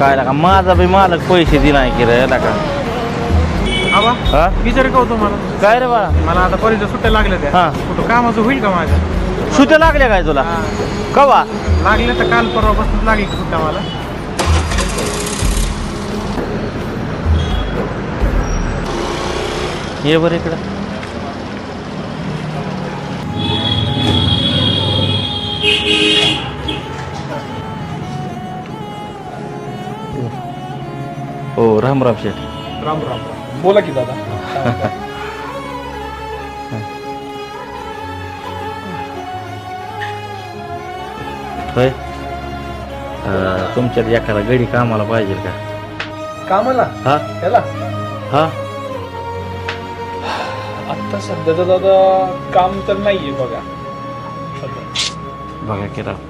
काय लागा माझा बी मालक पैसे दिला नाही की रे लागा. आबा हा विचार का तुम्हाला काय रे बाळा मला आता कॉलेजला सुट्ट्या लागल्या त्या हा. कुठं कामाचं होईल का माझ्या सुट्या लागल्या काय तुला कवा लागले तर काल परवापासून लागली की सुट्ट्या मला ये बरं इकडं. हो राम राम शेठ. राम राम राम बोला की दादा होय तुमच्यात एखादा गडी कामाला पाहिजे का? कामाला हा त्याला हा आता सध्या तर दादा काम तर नाहीये बघा बघा की राव